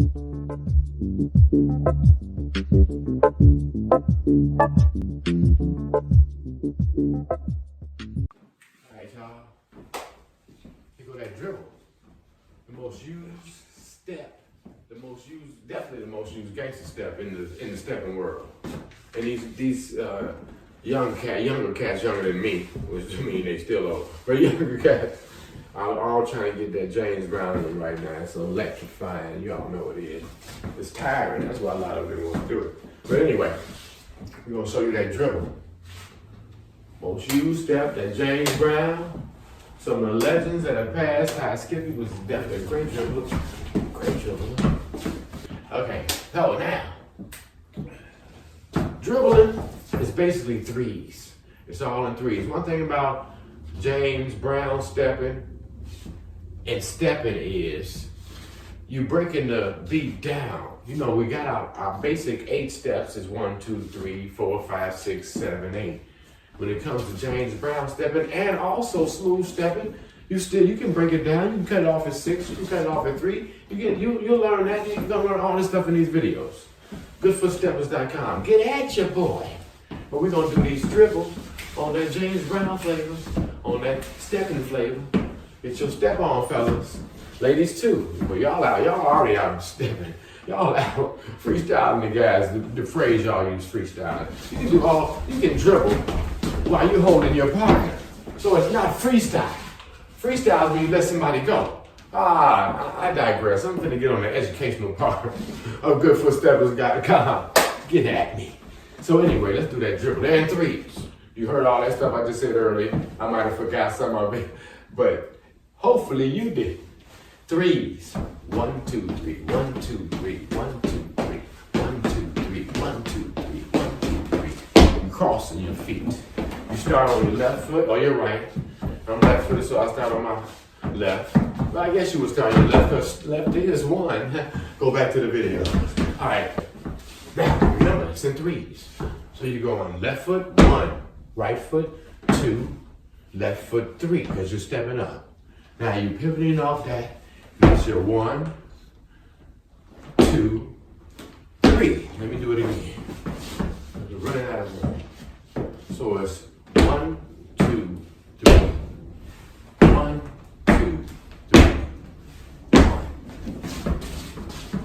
Alright, y'all. Here go that dribble. The most used step. Definitely the most used gangster step in the stepping world. And these younger cats younger than me, which I mean they still old, but younger cats are all trying to get that James Brown in them right now. It's electrifying. You all know what it is. It's tiring. That's why a lot of them want to do it. But anyway, we're gonna show you that dribble. Most used step, that James Brown. Some of the legends that have passed. How Skippy was definitely a great dribbler. Great dribbler. Okay, so now, dribbling is basically threes. It's all in threes. One thing about James Brown stepping and stepping is you breaking the beat down. You know, we got our basic 8 steps is 1, 2, 3, 4, 5, 6, 7, 8. When it comes to James Brown stepping and also smooth stepping, you can break it down. You can cut it off at 6. You can cut it off at 3. You'll learn that. You're gonna learn all this stuff in these videos. Goodfootsteppers.com. Get at your boy. But we're gonna do these dribbles on that James Brown flavor, on that stepping flavor. Get your step on, fellas. Ladies too. But y'all already out stepping. Y'all out freestyling the guys. The phrase y'all use, freestyling. You can dribble while you're holding your partner. So it's not freestyle. Freestyle is when you let somebody go. I digress. I'm gonna get on the educational part of goodfootsteppers.com. Get at me. So anyway, let's do that dribble. They're in threes. You heard all that stuff I just said earlier. I might have forgot some of it, but hopefully you did. Threes. 1, 2, 3. 1, 2, 3. 1, 2, 3. 1, 2, 3. 1, 2, 3. 1, 2, 3. You're crossing your feet. You start on your left foot or your right. I'm left footed, so I start on my left. Well, I guess you would start on your left because left is 1. Go back to the video. All right. Now, remember, it's in threes. So you go on left foot, 1. Right foot, 2. Left foot, 3, because you're stepping up. Now you're pivoting off that. That's your 1, 2, 3. Let me do it again. You're running out of room. So it's 1, 2, 3. 1, 2, 3. 1.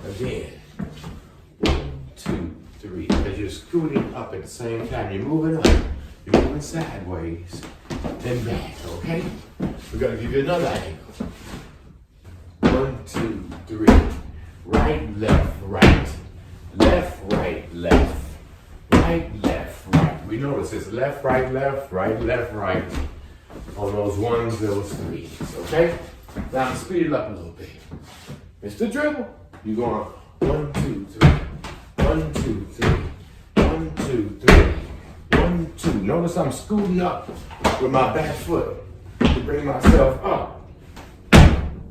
Again. 1, 2, 3. Because you're scooting up at the same time. You're moving up. You're moving sideways. Then back, okay? We're going to give you another angle. 1, 2, 3. Right, left, right. Left, right, left. Right, left, right. We notice it's left, right, left, left, right. On those 1s, those 3s, okay? Now speed it up a little bit. It's the dribble. You go on 1, 2, 3. 1, 2, 3. 1, 2, 3. 1, 2. Notice I'm scooting up with my back foot to bring myself up.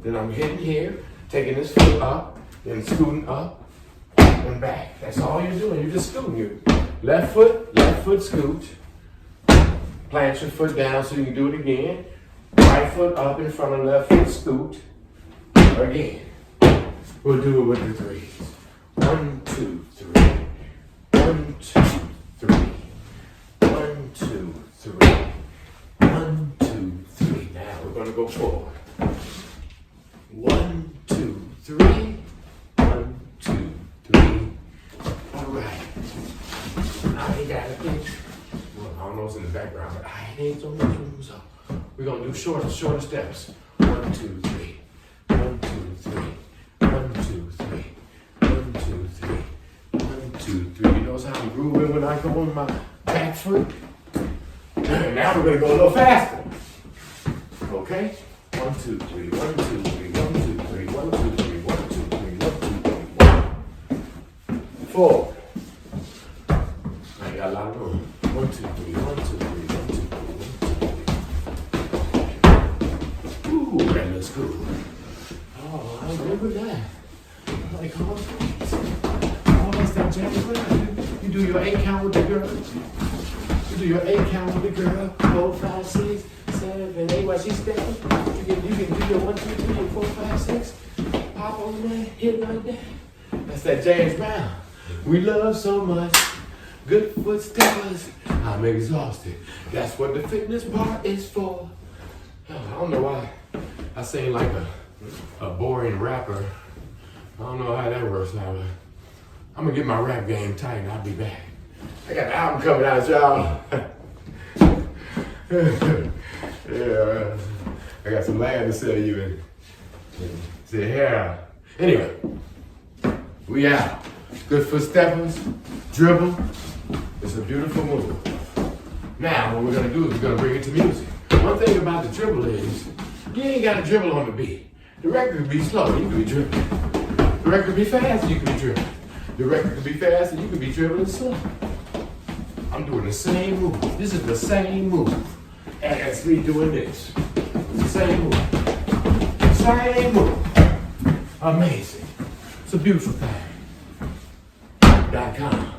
Then I'm hitting here, taking this foot up, then scooting up and back. That's all you're doing. You're just scooting. You left foot scoot. Plant your foot down so you can do it again. Right foot up in front of left foot scoot. Again. We'll do it with the threes. 1, 2, 3. 1, 2, 3. 1, 2, 3. 1, 2, 3. Now we're gonna go forward. 1, 2, 3. 1, 2, 3. All right. I ain't got a thing. Well, I don't know what's in the background, but I ain't so much room. So we're gonna do shorter steps. 1, 2, 3. 1, 2, 3. 1, 2, 3. 1, 2, 3. 1, 2, 3. You notice how I'm grooving when I go on my back foot? Now we're gonna go a little faster. Okay? 1, 2, 3. 1, 2, 3. 1, 2, 3. 1, 2, 3. 1, 2, 3. 1, 2, 3. 1. 4. I got a lot of room. 1, 2, 3. 1, 2, 3. 1, 2, 3. Ooh, that looks good. Oh, I'm good with that. I like all things. All that stuff, James Brown. You do your 8 count with the girl. You do your 8 count with the girl. 4, 5, 6, 7, 8. While she's stepping, you can do your 1, 2, 3, 4, 5, 6. Pop on that, hit like that. That's that James Brown. We love so much. Good foot steppers. I'm exhausted. That's what the fitness part is for. I don't know why I sing like a boring rapper. I don't know how that works out, but I'm gonna get my rap game tight and I'll be back. I got an album coming out, y'all. Yeah, I got some land to sell you and say, yeah. Anyway, we out. Good foot steppers, dribble. It's a beautiful move. Now, what we're gonna do is we're gonna bring it to music. One thing about the dribble is, you ain't gotta dribble on the beat. The record could be slow, you could be dribbling. The record could be fast, you could be dribbling. The record could be fast and you could be dribbling slow. I'm doing the same move. This is the same move as me doing this. It's the same move. Same move. Amazing. It's a beautiful thing. .com.